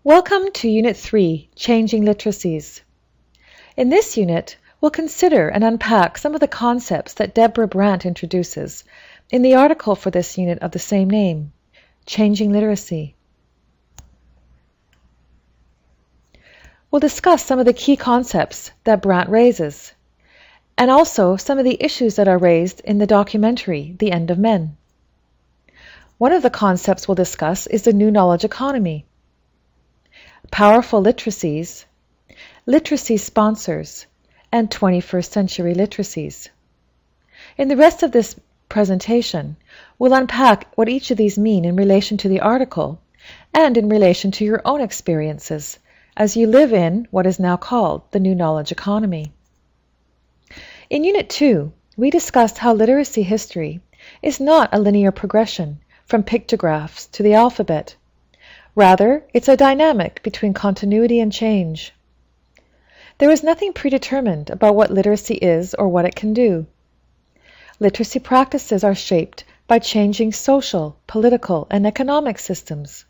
Welcome to Unit 3, Changing Literacies. In this unit, we'll consider and unpack some of the concepts that Deborah Brandt introduces in the article for this unit of the same name, Changing Literacy. We'll discuss some of the key concepts that Brandt raises, and also some of the issues that are raised in the documentary, The End of Men. One of the concepts we'll discuss is the new knowledge economy. Powerful literacies, literacy sponsors, and 21st century literacies. In the rest of this presentation, we'll unpack what each of these mean in relation to the article and in relation to your own experiences as you live in what is now called the new knowledge economy. In Unit 2, we discussed how literacy history is not a linear progression from pictographs to the alphabet. Rather, it's a dynamic between continuity and change. There is nothing predetermined about what literacy is or what it can do. Literacy practices are shaped by changing social, political, and economic systems.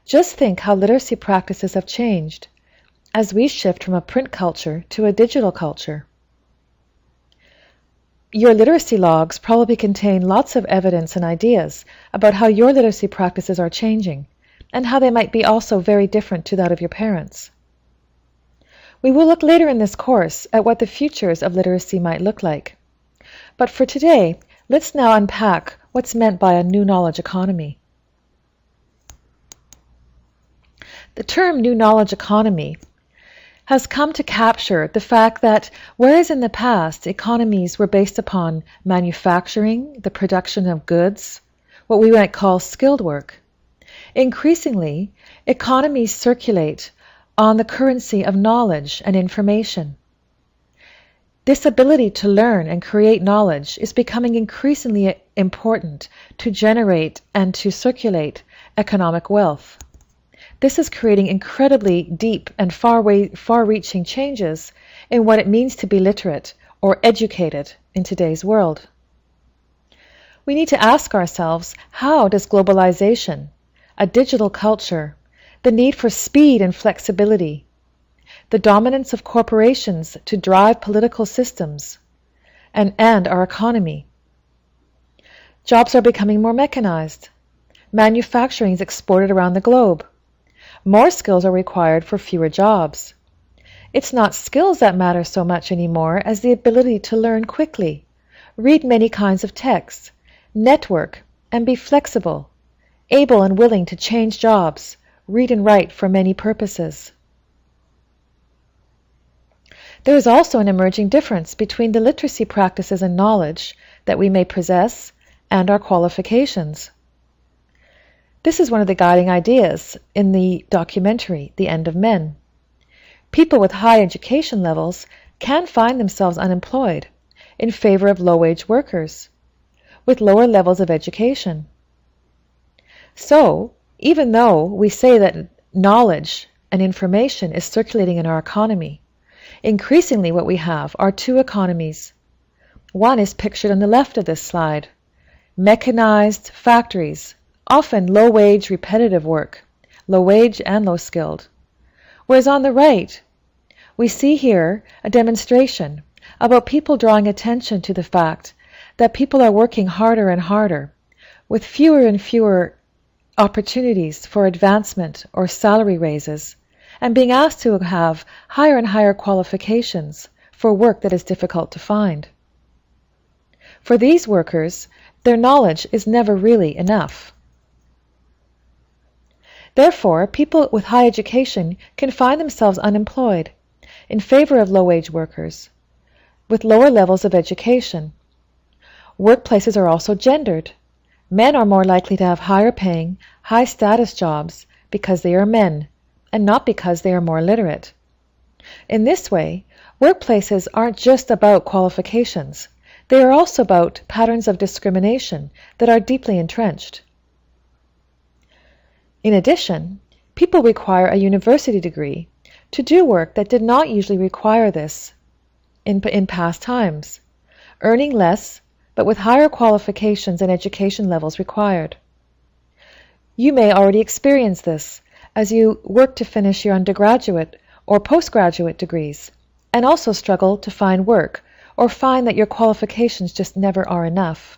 Just think how literacy practices have changed as we shift from a print culture to a digital culture. Your literacy logs probably contain lots of evidence and ideas about how your literacy practices are changing, and how they might be also very different to that of your parents. We will look later in this course at what the futures of literacy might look like. But for today, let's now unpack what's meant by a new knowledge economy. The term new knowledge economy has come to capture the fact that whereas in the past economies were based upon manufacturing, the production of goods, what we might call skilled work, increasingly, economies circulate on the currency of knowledge and information. This ability to learn and create knowledge is becoming increasingly important to generate and to circulate economic wealth. This is creating incredibly deep and far-reaching changes in what it means to be literate or educated in today's world. We need to ask ourselves, how does globalization, a digital culture, the need for speed and flexibility, the dominance of corporations to drive political systems, and our economy. Jobs are becoming more mechanized. Manufacturing is exported around the globe. More skills are required for fewer jobs. It's not skills that matter so much anymore as the ability to learn quickly, read many kinds of texts, network, and be flexible, able and willing to change jobs, read and write for many purposes. There is also an emerging difference between the literacy practices and knowledge that we may possess and our qualifications. This is one of the guiding ideas in the documentary, The End of Men. People with high education levels can find themselves unemployed in favor of low-wage workers with lower levels of education. So, even though we say that knowledge and information is circulating in our economy, increasingly what we have are two economies. One is pictured on the left of this slide: mechanized factories, often low-wage repetitive work, low-wage and low-skilled. Whereas on the right, we see here a demonstration about people drawing attention to the fact that people are working harder and harder, with fewer and fewer opportunities for advancement or salary raises, and being asked to have higher and higher qualifications for work that is difficult to find. For these workers, their knowledge is never really enough. Therefore, people with high education can find themselves unemployed in favor of low-wage workers with lower levels of education. Workplaces are also gendered. Men are more likely to have higher paying, high status jobs because they are men, and not because they are more literate. In this way, workplaces aren't just about qualifications. They are also about patterns of discrimination that are deeply entrenched. In addition, people require a university degree to do work that did not usually require this in past times, earning less but with higher qualifications and education levels required. You may already experience this as you work to finish your undergraduate or postgraduate degrees, and also struggle to find work or find that your qualifications just never are enough.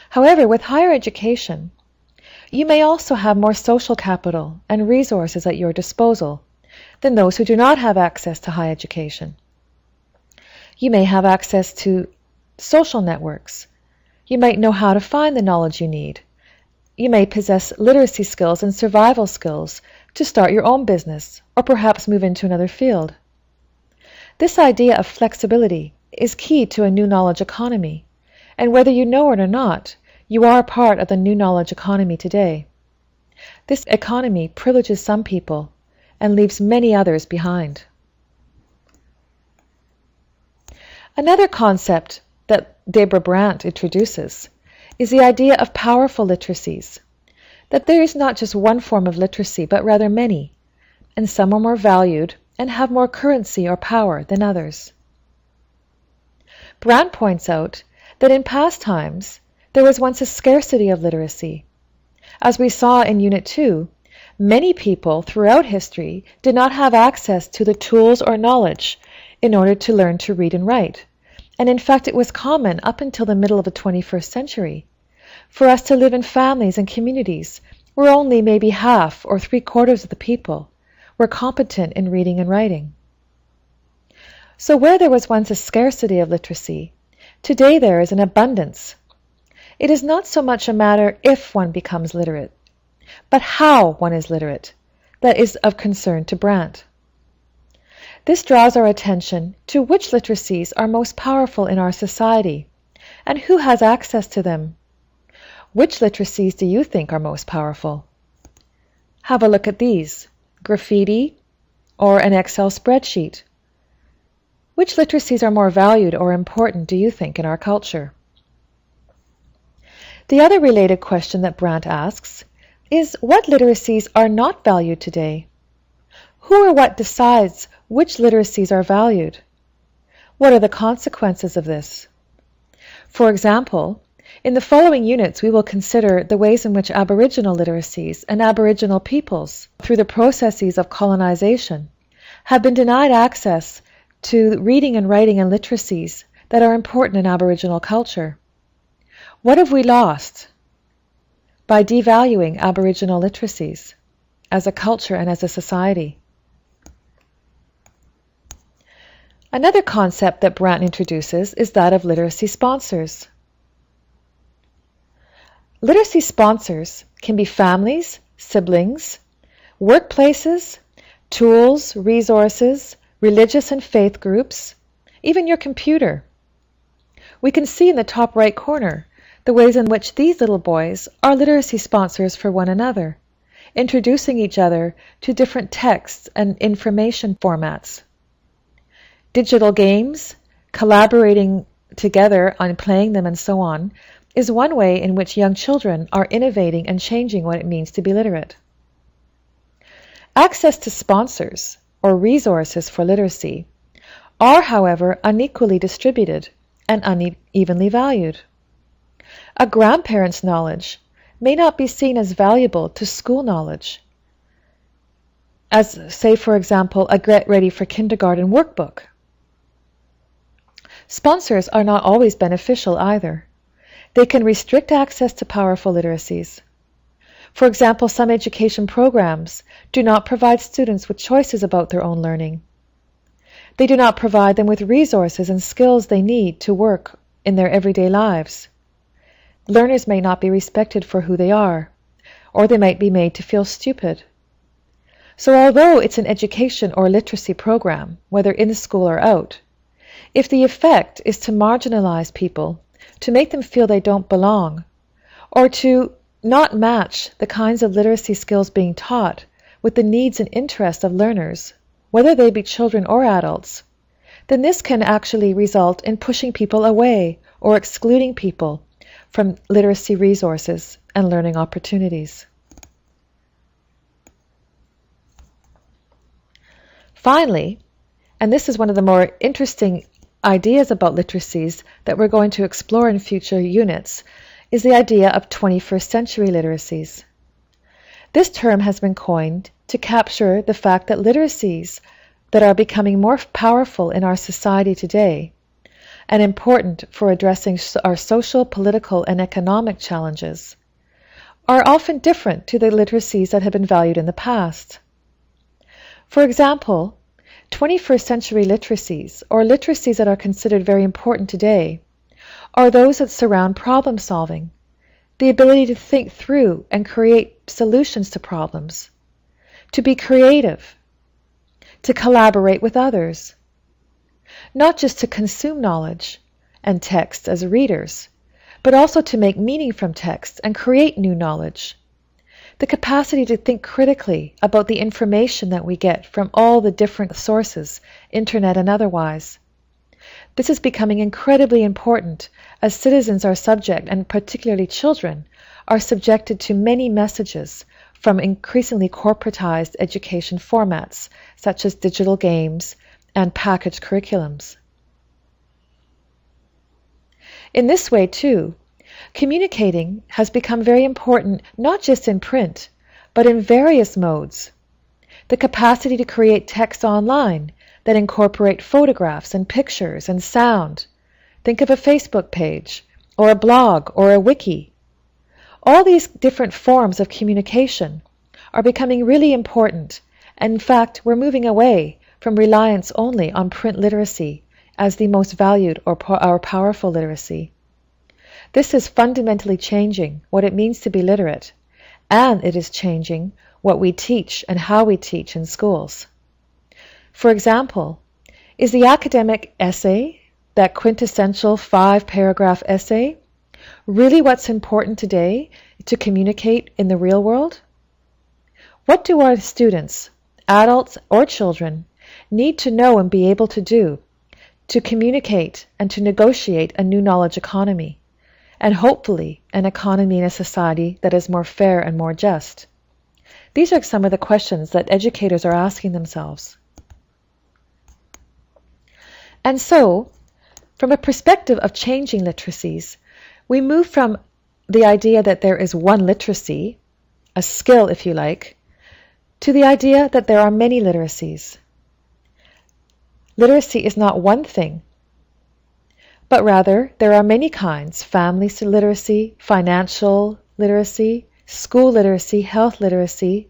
However, with higher education, you may also have more social capital and resources at your disposal than those who do not have access to higher education. You may have access to social networks. You might know how to find the knowledge you need. You may possess literacy skills and survival skills to start your own business or perhaps move into another field. This idea of flexibility is key to a new knowledge economy, and whether you know it or not, you are part of the new knowledge economy today. This economy privileges some people and leaves many others behind. Another concept that Deborah Brandt introduces is the idea of powerful literacies, that there is not just one form of literacy, but rather many, and some are more valued and have more currency or power than others. Brandt points out that in past times, there was once a scarcity of literacy. As we saw in Unit 2, many people throughout history did not have access to the tools or knowledge in order to learn to read and write. And in fact, it was common up until the middle of the 21st century for us to live in families and communities where only maybe half or 3/4 of the people were competent in reading and writing. So where there was once a scarcity of literacy, today there is an abundance. It is not so much a matter if one becomes literate, but how one is literate that is of concern to Brandt. This draws our attention to which literacies are most powerful in our society and who has access to them. Which literacies do you think are most powerful? Have a look at these: graffiti or an Excel spreadsheet. Which literacies are more valued or important, do you think, in our culture? The other related question that Brandt asks is, what literacies are not valued today? Who or what decides which literacies are valued? What are the consequences of this? For example, in the following units, we will consider the ways in which Aboriginal literacies and Aboriginal peoples, through the processes of colonization, have been denied access to reading and writing and literacies that are important in Aboriginal culture. What have we lost by devaluing Aboriginal literacies as a culture and as a society? Another concept that Brandt introduces is that of literacy sponsors. Literacy sponsors can be families, siblings, workplaces, tools, resources, religious and faith groups, even your computer. We can see in the top right corner the ways in which these little boys are literacy sponsors for one another, introducing each other to different texts and information formats. Digital games, collaborating together on playing them and so on, is one way in which young children are innovating and changing what it means to be literate. Access to sponsors or resources for literacy are, however, unequally distributed and unevenly valued. A grandparent's knowledge may not be seen as valuable to school knowledge, as, say, for example, a Get Ready for Kindergarten workbook. Sponsors are not always beneficial either. They can restrict access to powerful literacies. For example, some education programs do not provide students with choices about their own learning. They do not provide them with resources and skills they need to work in their everyday lives. Learners may not be respected for who they are, or they might be made to feel stupid. So although it's an education or literacy program, whether in school or out, if the effect is to marginalize people, to make them feel they don't belong, or to not match the kinds of literacy skills being taught with the needs and interests of learners, whether they be children or adults, then this can actually result in pushing people away or excluding people from literacy resources and learning opportunities. Finally, and this is one of the more interesting ideas about literacies that we're going to explore in future units, is the idea of 21st century literacies. This term has been coined to capture the fact that literacies that are becoming more powerful in our society today and important for addressing our social, political, and economic challenges are often different to the literacies that have been valued in the past. For example, 21st century literacies, or literacies that are considered very important today, are those that surround problem solving, the ability to think through and create solutions to problems, to be creative, to collaborate with others, not just to consume knowledge and text as readers, but also to make meaning from text and create new knowledge. The capacity to think critically about the information that we get from all the different sources, internet and otherwise. This is becoming incredibly important as citizens are subject, and particularly children, are subjected to many messages from increasingly corporatized education formats, such as digital games and packaged curriculums. In this way, too, communicating has become very important not just in print, but in various modes. The capacity to create text online that incorporate photographs and pictures and sound. Think of a Facebook page, or a blog, or a wiki. All these different forms of communication are becoming really important, and in fact, we're moving away from reliance only on print literacy as the most valued or powerful literacy. This is fundamentally changing what it means to be literate, and it is changing what we teach and how we teach in schools. For example, is the academic essay, that quintessential 5-paragraph essay, really what's important today to communicate in the real world? What do our students, adults or children, need to know and be able to do to communicate and to negotiate a new knowledge economy, and hopefully an economy in a society that is more fair and more just? These are some of the questions that educators are asking themselves. And so, from a perspective of changing literacies, we move from the idea that there is one literacy, a skill if you like, to the idea that there are many literacies. Literacy is not one thing, but rather there are many kinds: family literacy, financial literacy, school literacy, health literacy,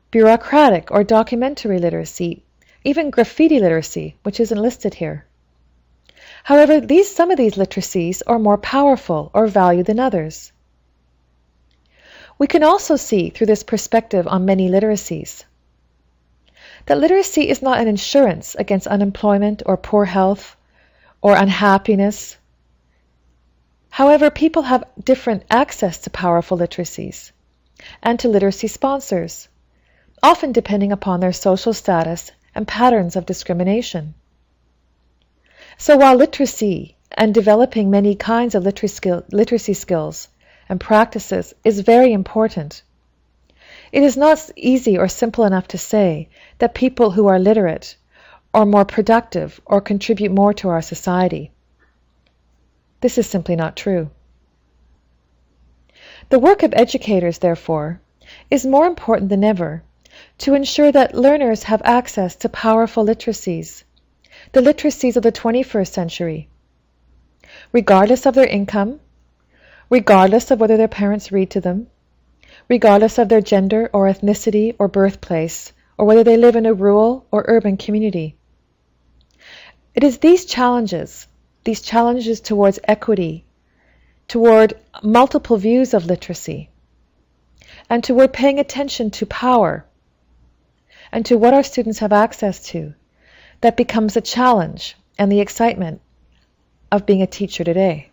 bureaucratic or documentary literacy, even graffiti literacy, which isn't listed here. However, some of these literacies are more powerful or valued than others. We can also see through this perspective on many literacies that literacy is not an insurance against unemployment or poor health or unhappiness. However, people have different access to powerful literacies and to literacy sponsors, often depending upon their social status and patterns of discrimination. So while literacy and developing many kinds of literacy skills and practices is very important, it is not easy or simple enough to say that people who are literate are more productive or contribute more to our society. This is simply not true. The work of educators, therefore, is more important than ever to ensure that learners have access to powerful literacies, the literacies of the 21st century, regardless of their income, regardless of whether their parents read to them, regardless of their gender or ethnicity or birthplace, or whether they live in a rural or urban community. It is these challenges towards equity, toward multiple views of literacy, and toward paying attention to power and to what our students have access to, that becomes a challenge and the excitement of being a teacher today.